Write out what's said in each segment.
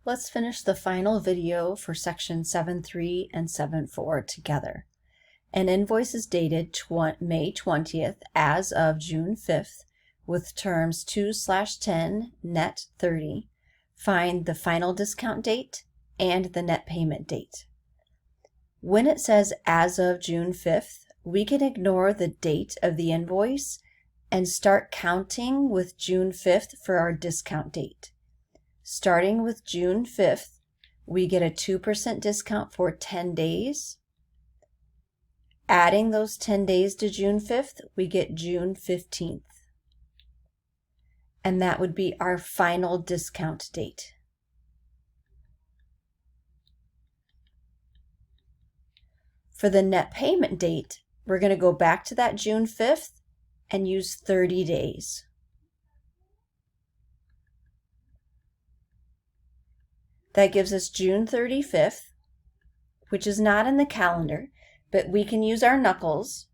Let's finish the final video for section 7.3 and 7.4 together. An invoice is dated May 20th as of June 5th with terms 2/10 net 30. Find the final discount date and the net payment date. When it says as of June 5th, we can ignore the date of the invoice and start counting with June 5th for our discount date. Starting with June 5th, we get a 2% discount for 10 days. Adding those 10 days to June 5th, we get June 15th. And that would be our final discount date. For the net payment date, we're going to go back to that June 5th and use 30 days. That gives us June 35th, which is not in the calendar, but we can use our knuckles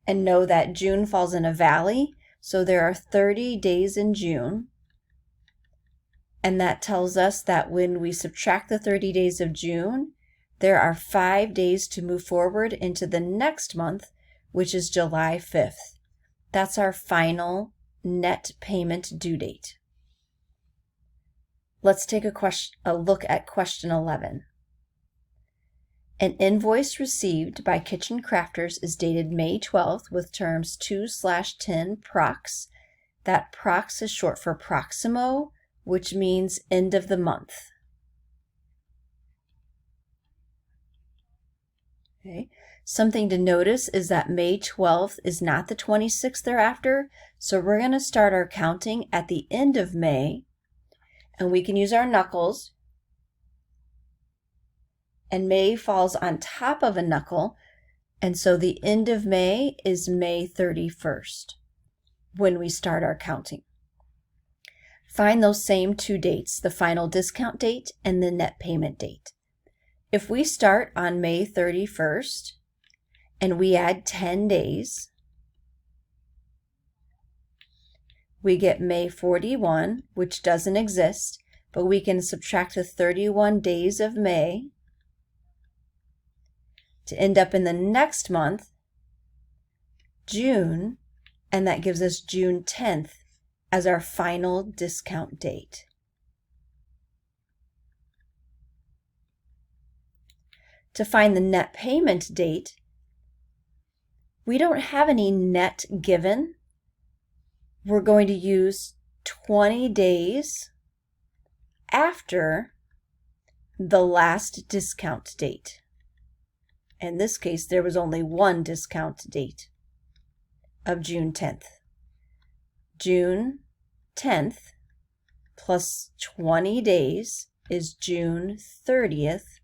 and know that June falls in a valley, so there are 30 days in June. And that tells us that when we subtract the 30 days of June, there are 5 days to move forward into the next month, which is July 5th. That's our final net payment due date. Let's take a look at question 11. An invoice received by Kitchen Crafters is dated May 12th with terms 2/10 prox. That prox is short for Proximo, which means end of the month. Okay. Something to notice is that May 12th is not the 26th thereafter, so we're going to start our counting at the end of May, and we can use our knuckles, and May falls on top of a knuckle, and so the end of May is May 31st when we start our counting. Find those same two dates, the final discount date and the net payment date. If we start on May 31st and we add 10 days, we get May 41, which doesn't exist, but we can subtract the 31 days of May to end up in the next month, June, and that gives us June 10th as our final discount date. To find the net payment date, we don't have any net given. We're going to use 20 days after the last discount date. In this case, there was only one discount date of June 10th. June 10th plus 20 days is June 30th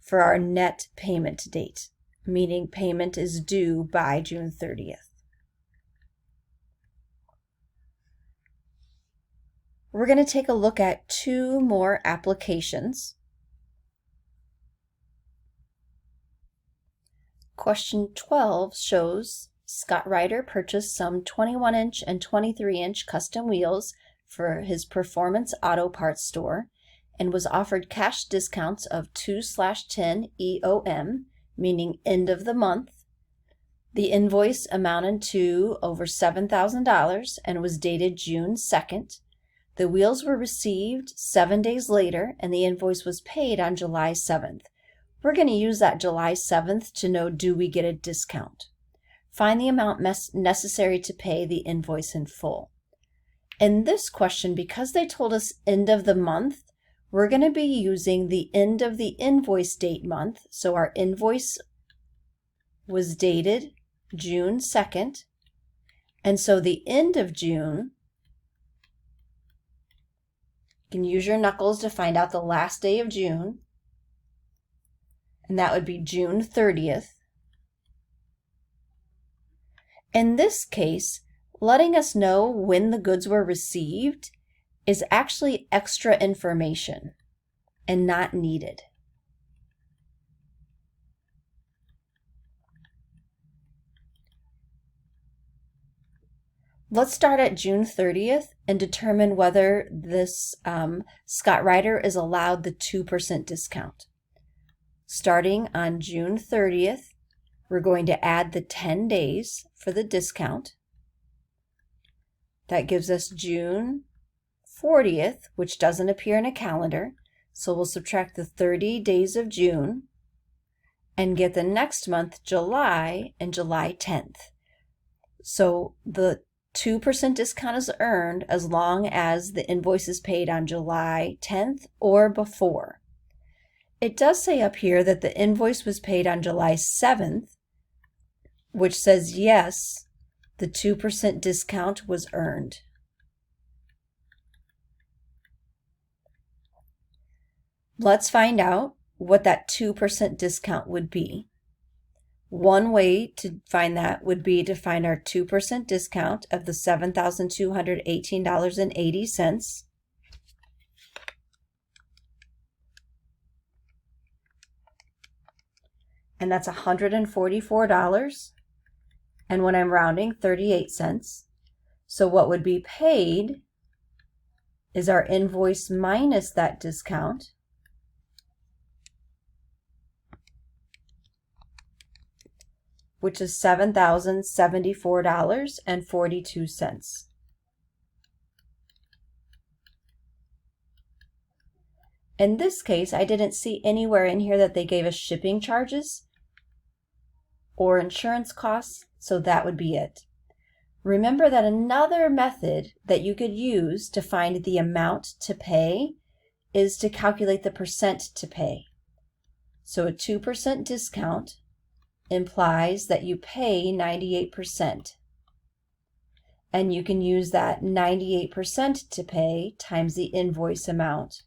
for our net payment date, meaning payment is due by June 30th. We're going to take a look at two more applications. Question 12 shows Scott Ryder purchased some 21-inch and 23-inch custom wheels for his Performance Auto Parts store and was offered cash discounts of 2/10 EOM, meaning end of the month. The invoice amounted to over $7,000 and was dated June 2nd. The wheels were received 7 days later and the invoice was paid on July 7th. We're going to use that July 7th to know, do we get a discount? Find the amount necessary to pay the invoice in full. In this question, because they told us end of the month, we're going to be using the end of the invoice date month. So our invoice was dated June 2nd. And so the end of June, you can use your knuckles to find out the last day of June. And that would be June 30th. In this case, letting us know when the goods were received is actually extra information and not needed. Let's start at June 30th and determine whether this Scott Ryder is allowed the 2% discount. Starting on June 30th, we're going to add the 10 days for the discount. That gives us June 40th, which doesn't appear in a calendar. So we'll subtract the 30 days of June and get the next month, July, and July 10th. So the 2% discount is earned as long as the invoice is paid on July 10th or before. It does say up here that the invoice was paid on July 7th, which says yes, the 2% discount was earned. Let's find out what that 2% discount would be. One way to find that would be to find our 2% discount of the $7,218.80. And that's $144. And when I'm rounding, 38 cents. So what would be paid is our invoice minus that discount, which is $7,074.42. In this case, I didn't see anywhere in here that they gave us shipping charges or insurance costs, so that would be it. Remember that another method that you could use to find the amount to pay is to calculate the percent to pay. So a 2% discount implies that you pay 98%. And you can use that 98% to pay times the invoice amount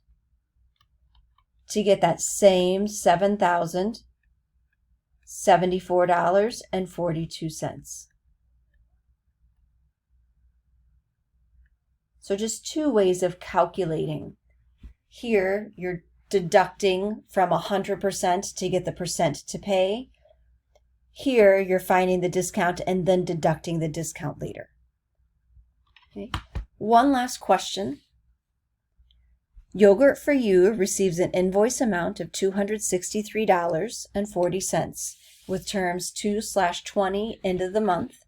to get that same $7,074.42. So just two ways of calculating. Here, you're deducting from 100% to get the percent to pay. Here, you're finding the discount and then deducting the discount later. Okay. One last question. Yogurt for You receives an invoice amount of $263.40 with terms 2/20 end of the month,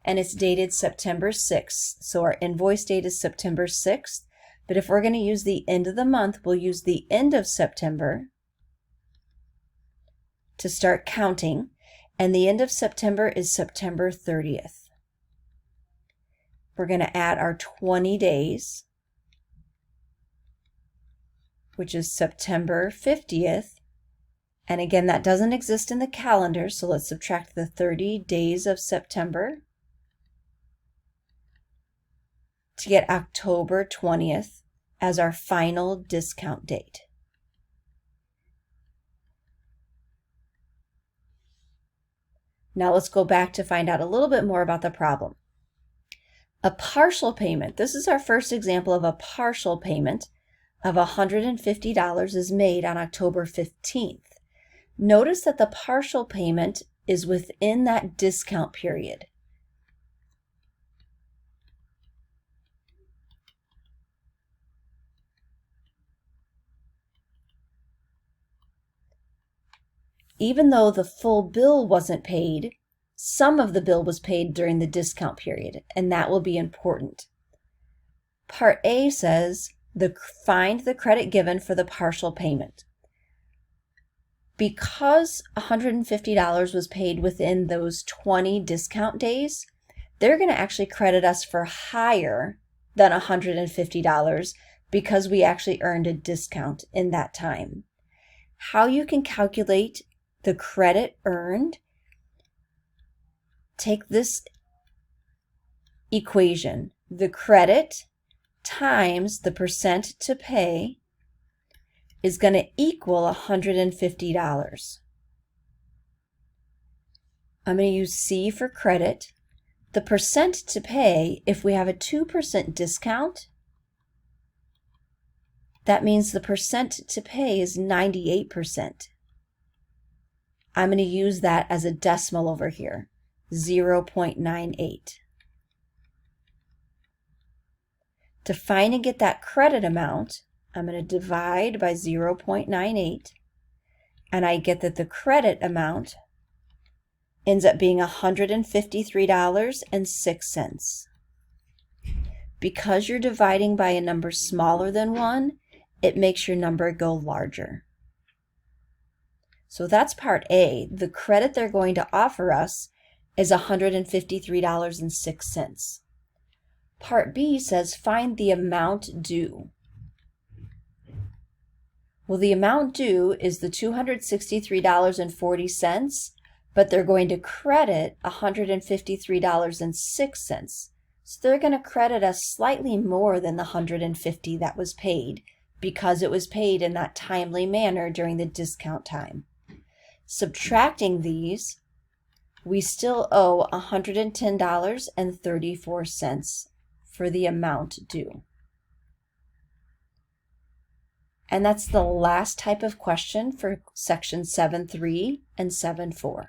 and it's dated September 6th. So our invoice date is September 6th, but if we're going to use the end of the month, we'll use the end of September to start counting, and the end of September is September 30th. We're going to add our 20 days, which is September 50th. And again, that doesn't exist in the calendar, so let's subtract the 30 days of September to get October 20th as our final discount date. Now let's go back to find out a little bit more about the problem. A partial payment, this is our first example of a partial payment of $150 is made on October 15th. Notice that the partial payment is within that discount period. Even though the full bill wasn't paid, some of the bill was paid during the discount period, and that will be important. Part A says, find the credit given for the partial payment. Because $150 was paid within those 20 discount days, they're going to actually credit us for higher than $150 because we actually earned a discount in that time. How you can calculate the credit earned, take this equation, the credit times the percent to pay is going to equal $150. I'm going to use C for credit. The percent to pay, if we have a 2% discount, that means the percent to pay is 98%. I'm going to use that as a decimal over here, 0.98. To find and get that credit amount, I'm going to divide by 0.98, and I get that the credit amount ends up being $153.06. Because you're dividing by a number smaller than 1, it makes your number go larger. So that's part A. The credit they're going to offer us is $153.06. Part B says find the amount due. Well, the amount due is the $263.40, but they're going to credit $153.06. So they're going to credit us slightly more than the $150 that was paid because it was paid in that timely manner during the discount time. Subtracting these, we still owe $110.34 for the amount due. And that's the last type of question for section 7.3 and 7.4.